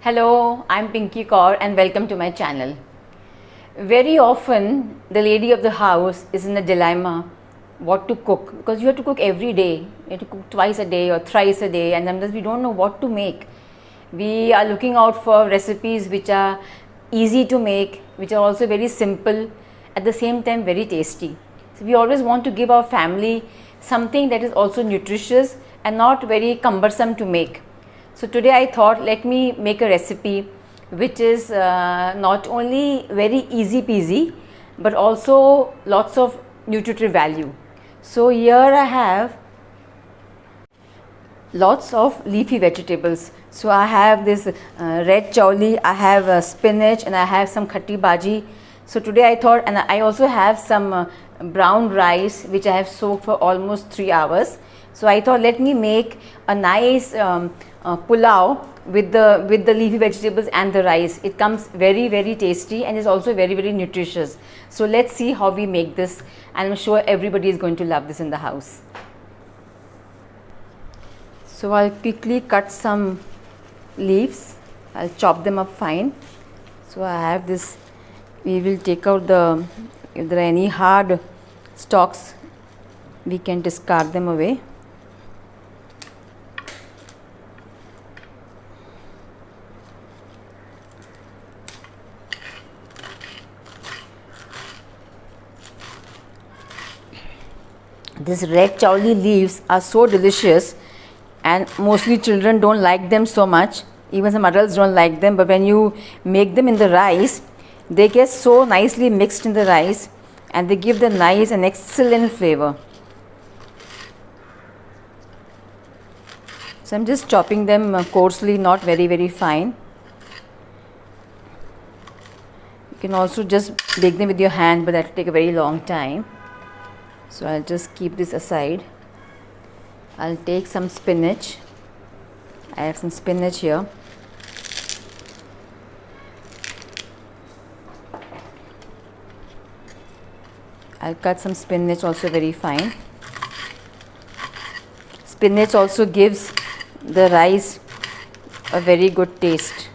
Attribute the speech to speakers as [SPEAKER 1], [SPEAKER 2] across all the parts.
[SPEAKER 1] Hello, I'm Pinky Kaur and welcome to my channel. Very often, the lady of the house is in a dilemma what to cook, because you have to cook every day. You have to cook twice a day or thrice a day, and sometimes we don't know what to make. We are looking out for recipes which are easy to make, which are also very simple, at the same time very tasty. So we always want to give our family something that is also nutritious and not very cumbersome to make. So today I thought, let me make a recipe which is not only very easy peasy but also lots of nutritive value. So here I have lots of leafy vegetables. So I have this red chawli, I have spinach, and I have some khatti bhaji. So today I thought, and I also have some brown rice which I have soaked for almost 3 hours. So I thought, let me make a nice pulao with the leafy vegetables and the rice. It comes very tasty and is also very nutritious. So let's see how we make this, and I'm sure everybody is going to love this in the house. So I'll quickly cut some leaves. I'll chop them up fine. So I have this. We will take out if there are any hard stalks, we can discard them away. These red chawli leaves are so delicious, and mostly children don't like them so much. Even some adults don't like them, but when you make them in the rice, they get so nicely mixed in the rice and they give the nice and excellent flavor. So I'm just chopping them coarsely, not very fine. You can also just bake them with your hand, but that will take a very long time. So I'll just keep this aside. I'll take some spinach. I have some spinach here. I'll cut some spinach also very fine. Spinach also gives the rice a very good taste.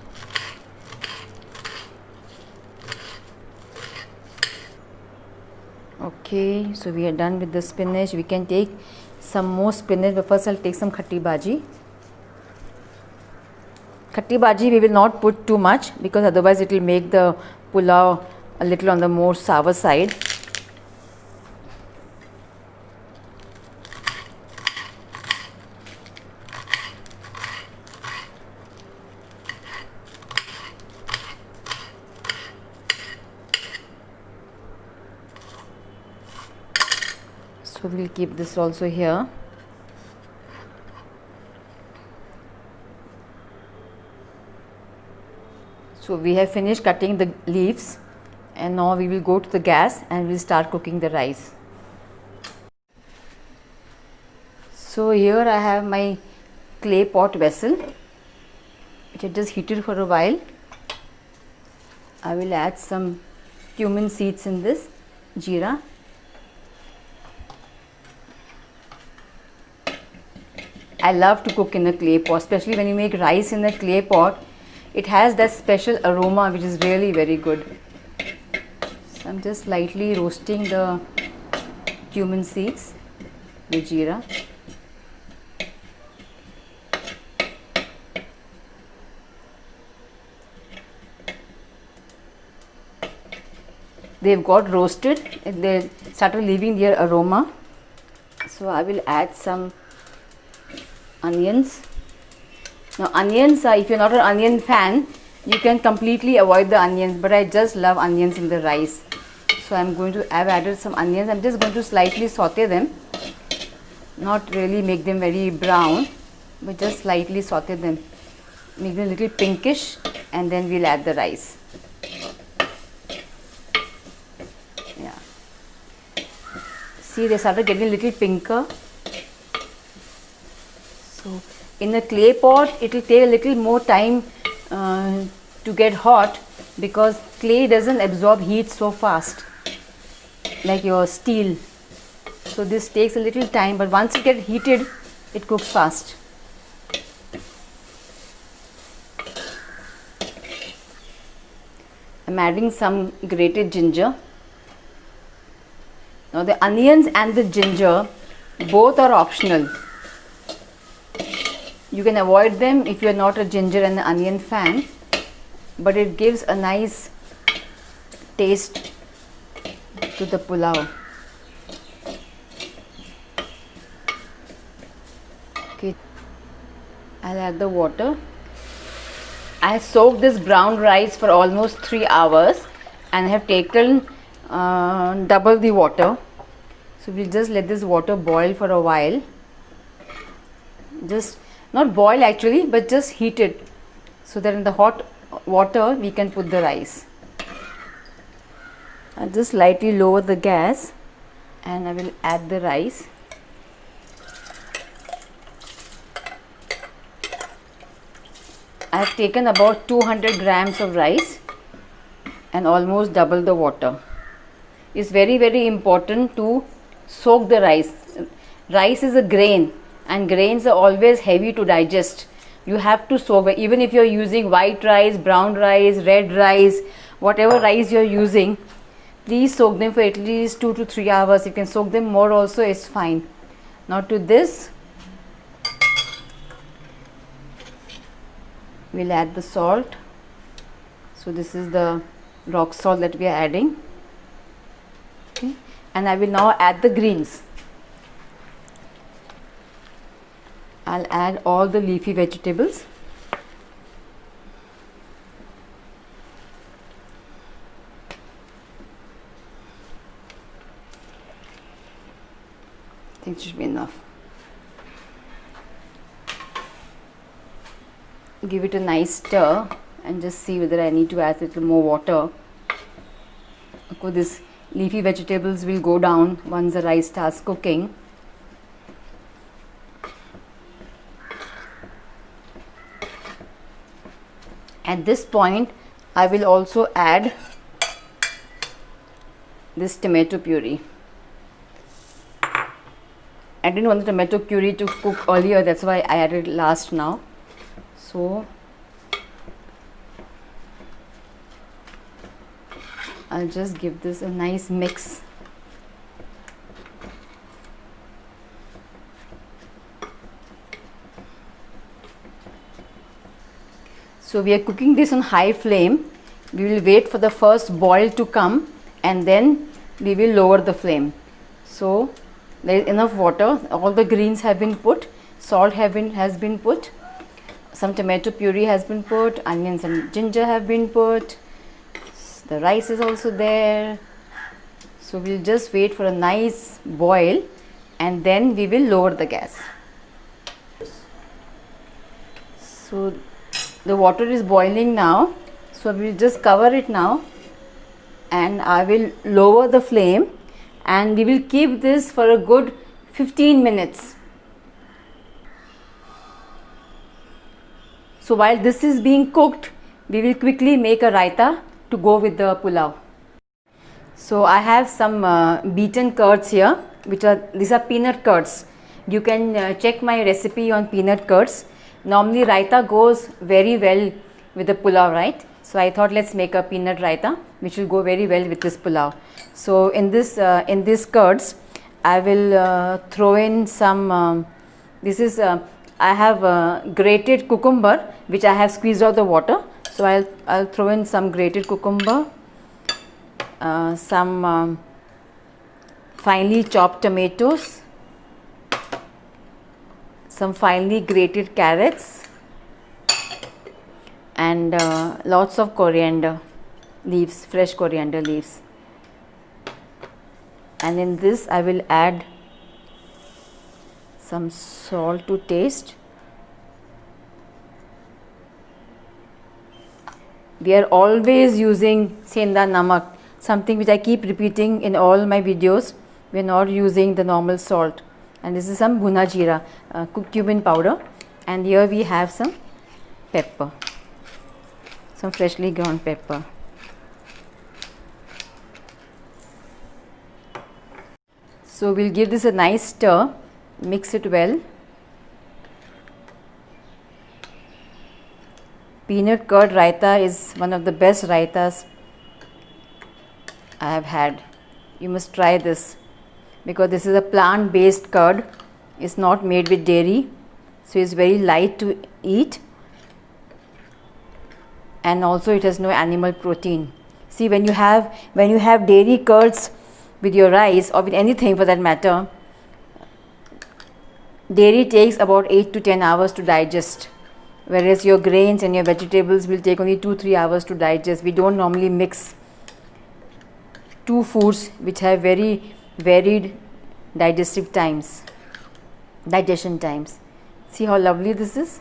[SPEAKER 1] Okay, so we are done with the spinach. We can take some more spinach, but first I'll take some khatti bhaji. Khatti bhaji we will not put too much, because otherwise it will make the pulao a little on the more sour side. So we'll keep this also here. So we have finished cutting the leaves, and now we will go to the gas and we'll start cooking the rice. So here I have my clay pot vessel, which I just heated for a while. I will add some cumin seeds in this, jeera. I love to cook in a clay pot, especially when you make rice in a clay pot. It has that special aroma which is really very good. So I'm just lightly roasting the cumin seeds with jeera. They've got roasted, they started leaving their aroma. So I will add some onions. Now onions, if you're not an onion fan, you can completely avoid the onions, but I just love onions in the rice. So I've added some onions. I'm just going to slightly saute them, not really make them very brown, but just slightly saute them, make them a little pinkish, and then we'll add the rice. Yeah, see, they started getting a little pinker. So in a clay pot, it will take a little more time to get hot, because clay doesn't absorb heat so fast like your steel. So this takes a little time, but once it gets heated, it cooks fast. I'm adding some grated ginger. Now the onions and the ginger both are optional. You can avoid them if you are not a ginger and onion fan, but it gives a nice taste to the pulao. Okay, I'll add the water. I soaked this brown rice for almost 3 hours and have taken double the water. So we'll just let this water boil for a while. Just not boil actually, but just heat it so that in the hot water we can put the rice. I'll just lightly lower the gas and I will add the rice. I have taken about 200 grams of rice and almost double the water. It's very important to soak the rice. Rice is a grain and grains are always heavy to digest. You have to soak it. Even if you're using white rice, brown rice, red rice, whatever rice you're using, please soak them for at least 2 to 3 hours. You can soak them more also, it's fine. Now to this, we'll add the salt. So this is the rock salt that we are adding. Okay. And I will now add the greens. I'll add all the leafy vegetables. I think it should be enough. Give it a nice stir and just see whether I need to add a little more water. Of course, this leafy vegetables will go down once the rice starts cooking. At this point, I will also add this tomato puree. I didn't want the tomato puree to cook earlier, that's why I added it last now. So I'll just give this a nice mix. So we are cooking this on high flame. We will wait for the first boil to come and then we will lower the flame. So there is enough water. All the greens have been put. Salt has been put. Some tomato puree has been put. Onions and ginger have been put. The rice is also there. So we'll just wait for a nice boil and then we will lower the gas. So the water is boiling now, so we will just cover it now and I will lower the flame and we will keep this for a good 15 minutes. So while this is being cooked, we will quickly make a raita to go with the pulao. So I have some beaten curds here, these are peanut curds. You can check my recipe on peanut curds. Normally raita goes very well with the pulao, right? So I thought let's make a peanut raita which will go very well with this pulao. So in this curds I will throw in some I have grated cucumber which I have squeezed out the water. So I'll throw in some grated cucumber, some finely chopped tomatoes, some finely grated carrots and lots of coriander leaves, fresh coriander leaves. And in this I will add some salt to taste. We are always using senda namak, something which I keep repeating in all my videos. We are not using the normal salt. And this is some bhuna jeera, cooked cumin powder. And here we have some pepper, some freshly ground pepper. So we'll give this a nice stir, mix it well. Peanut curd raita is one of the best raitas I have had. You must try this because this is a plant-based curd. It's not made with dairy, so it's very light to eat, and also it has no animal protein. See, when you have dairy curds with your rice, or with anything for that matter, dairy takes about 8 to 10 hours to digest, whereas your grains and your vegetables will take only 2-3 hours to digest. We don't normally mix two foods which have very varied digestion times. See how lovely this is.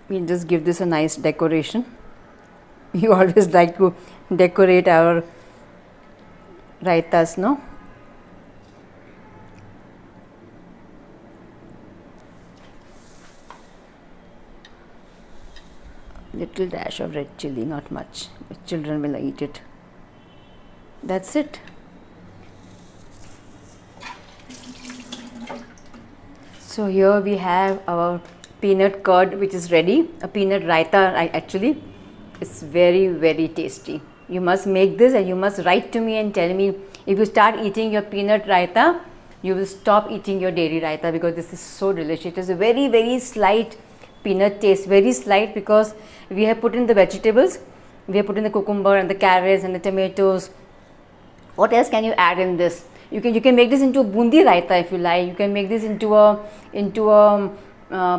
[SPEAKER 1] We'll just give this a nice decoration. We always like to decorate our raitas, no? Little dash of red chili, not much. The children will eat it. That's it. So here we have our peanut curd, which is ready. A peanut raita, actually. It's very, very tasty. You must make this, and you must write to me and tell me if you start eating your peanut raita, you will stop eating your dairy raita, because this is so delicious. It is a very, very slight peanut taste, very slight, because we have put in the vegetables. We have put in the cucumber and the carrots and the tomatoes. What else can you add in this? You can make this into a bundi raita if you like. You can make this into a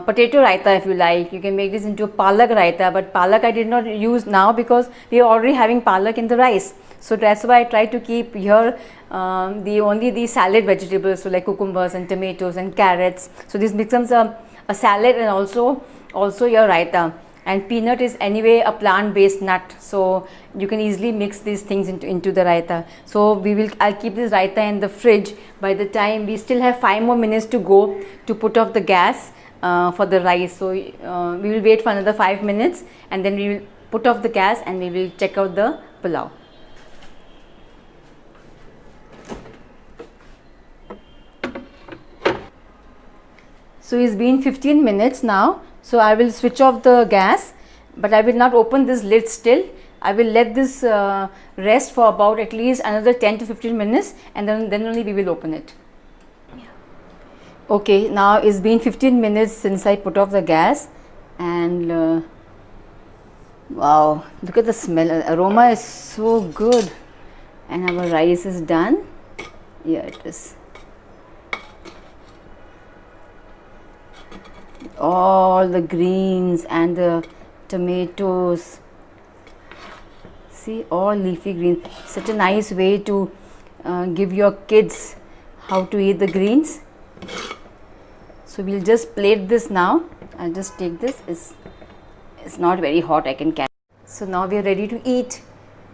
[SPEAKER 1] potato raita if you like. You can make this into a palak raita, but palak I did not use now because we are already having palak in the rice. So that's why I try to keep here only the salad vegetables, so like cucumbers and tomatoes and carrots. So this becomes a salad and also your raita. And peanut is anyway a plant-based nut, so you can easily mix these things into the raita. So I'll keep this raita in the fridge. By the time we still have 5 more minutes to go to put off the gas for the rice, so we will wait for another 5 minutes, and then we will put off the gas and we will check out the pulao. So it's been 15 minutes now. So I will switch off the gas, but I will not open this lid still. I will let this rest for about at least another 10 to 15 minutes, and then only we will open it. Okay, now it's been 15 minutes since I put off the gas, and wow, look at the smell. Aroma is so good, and our rice is done. Here it is. All the greens and the tomatoes. See, all leafy greens. Such a nice way to give your kids how to eat the greens. So we'll just plate this now. I'll just take this. It's not very hot, I can carry. So now we are ready to eat.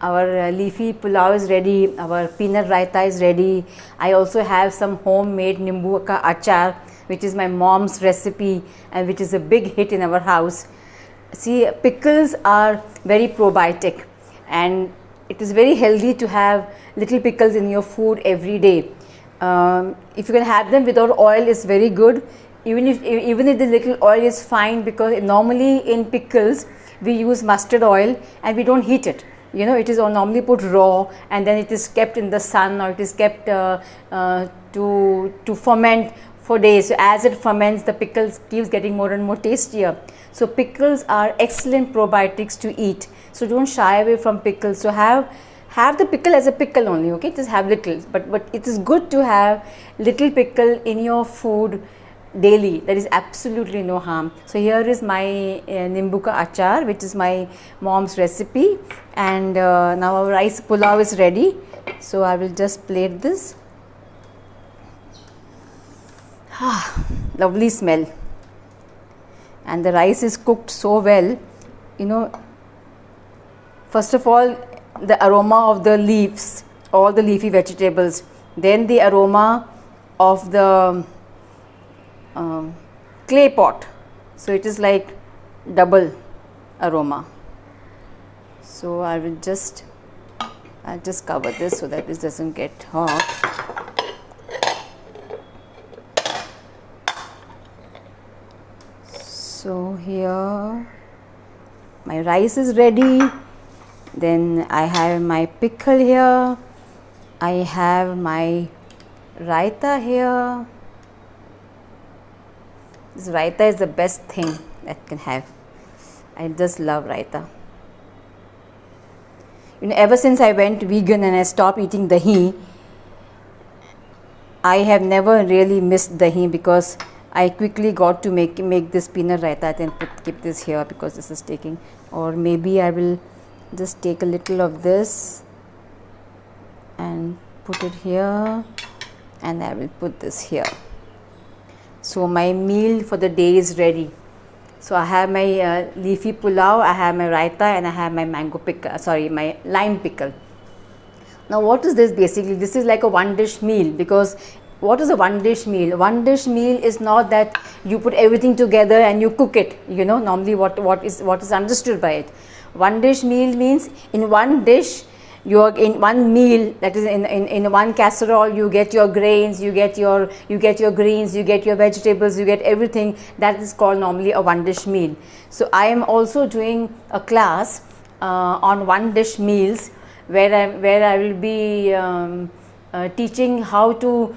[SPEAKER 1] Our leafy pulao is ready. Our peanut raita is ready. I also have some homemade nimbu ka achar, which is my mom's recipe and which is a big hit in our house. See, pickles are very probiotic, and it is very healthy to have little pickles in your food every day. If you can have them without oil, it's very good. Even if the little oil is fine, because normally in pickles we use mustard oil and we don't heat it. You know, it is normally put raw, and then it is kept in the sun, or it is kept to ferment for days. So as it ferments, the pickles keeps getting more and more tastier. So pickles are excellent probiotics to eat. So don't shy away from pickles. So have the pickle as a pickle only, okay? Just have little, but it is good to have little pickle in your food daily. There is absolutely no harm. So here is my nimbu ka achar, which is my mom's recipe, and now our rice pulao is ready. So I will just plate this. Lovely smell, and the rice is cooked so well. You know, first of all, the aroma of the leaves, all the leafy vegetables, then the aroma of the clay pot. So it is like double aroma. So I'll just cover this so that this doesn't get hot. So here my rice is ready. Then I have my pickle here. I have my raita here. This raita is the best thing that can have. I just love raita. You know, ever since I went vegan and I stopped eating dahi, I have never really missed dahi because I quickly got to make this peanut raita and keep this here because this is taking. Or maybe I will just take a little of this and put it here, and I will put this here. So my meal for the day is ready. So I have my leafy pulao, I have my raita, and I have my mango pickle, my lime pickle. Now what is this basically? This is like a one dish meal, because what is a one dish meal? One dish meal is not that you put everything together and you cook it, you know, normally what is understood by it. One dish meal means in one dish, you're in one meal, that is in one casserole, you get your grains, you get your greens, you get your vegetables, you get everything. That is called normally a one dish meal. So I am also doing a class on one dish meals where I will be teaching how to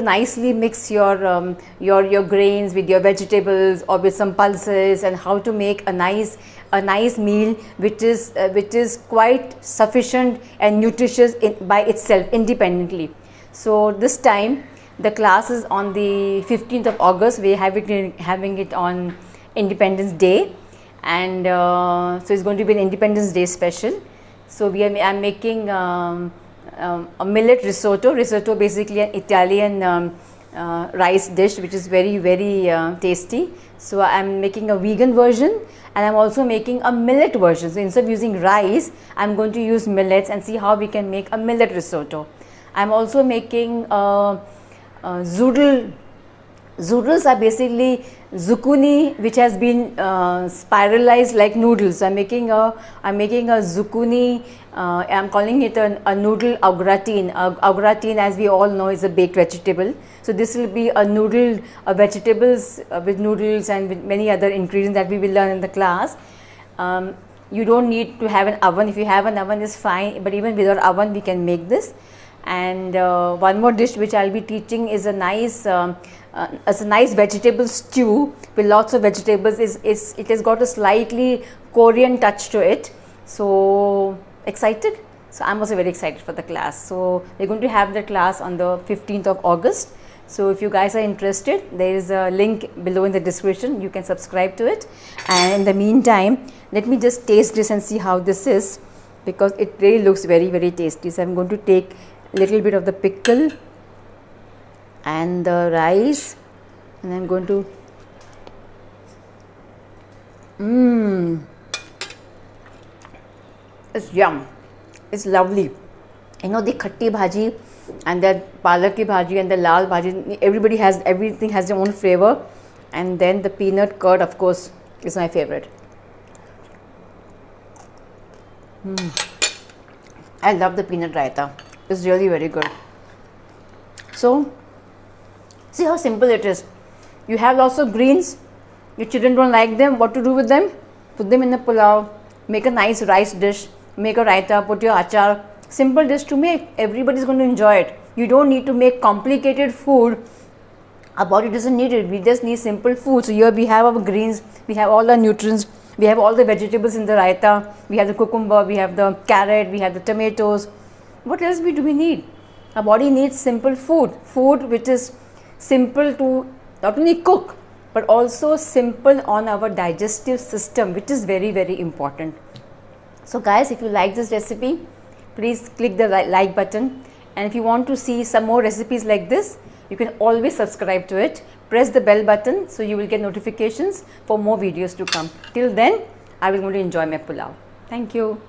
[SPEAKER 1] nicely mix your grains with your vegetables or with some pulses, and how to make a nice meal which is quite sufficient and nutritious by itself independently. So this time the class is on the 15th of August. We are having it on Independence Day, and so it's going to be an Independence Day special. So I'm making a millet risotto. Risotto basically an Italian rice dish which is very tasty. So I'm making a vegan version, and I'm also making a millet version. So instead of using rice, I'm going to use millets and see how we can make a millet risotto. I'm also making zoodle. Zoodles are basically zucchini which has been spiralized like noodles. I'm making a zucchini. I'm calling it a noodle au gratin. Au gratin, as we all know, is a baked vegetable. So this will be a noodle, vegetables with noodles and with many other ingredients that we will learn in the class. You don't need to have an oven. If you have an oven, is fine. But even without oven, we can make this. And one more dish which I'll be teaching is a nice vegetable stew with lots of vegetables. It has got a slightly Korean touch to it. So excited. So I'm also very excited for the class. So we're going to have the class on the 15th of August. So if you guys are interested, there is a link below in the description. You can subscribe to it. And in the meantime, let me just taste this and see how this is, because it really looks very tasty. So I'm going to take a little bit of the pickle and the rice, and I'm going to it's yum. It's lovely. You know, the khatti bhaji and the palak ki bhaji and the lal bhaji, everything has their own flavor, and then the peanut curd, of course, is my favorite. I love the peanut raita. It's really very good. So see how simple it is. You have lots of greens, your children don't like them, what to do with them? Put them in a pulao, make a nice rice dish, make a raita, put your achar. Simple dish to make. Everybody is going to enjoy it. You don't need to make complicated food. Our body doesn't need it. We just need simple food. So here we have our greens, we have all the nutrients, we have all the vegetables in the raita, we have the cucumber, we have the carrot, we have the tomatoes. What else do we need? Our body needs simple food which is simple to not only cook but also simple on our digestive system, which is very important. So guys, if you like this recipe, please click the like button, and if you want to see some more recipes like this, you can always subscribe to it. Press the bell button so you will get notifications for more videos to come. Till then, I will going to enjoy my pulao. Thank you.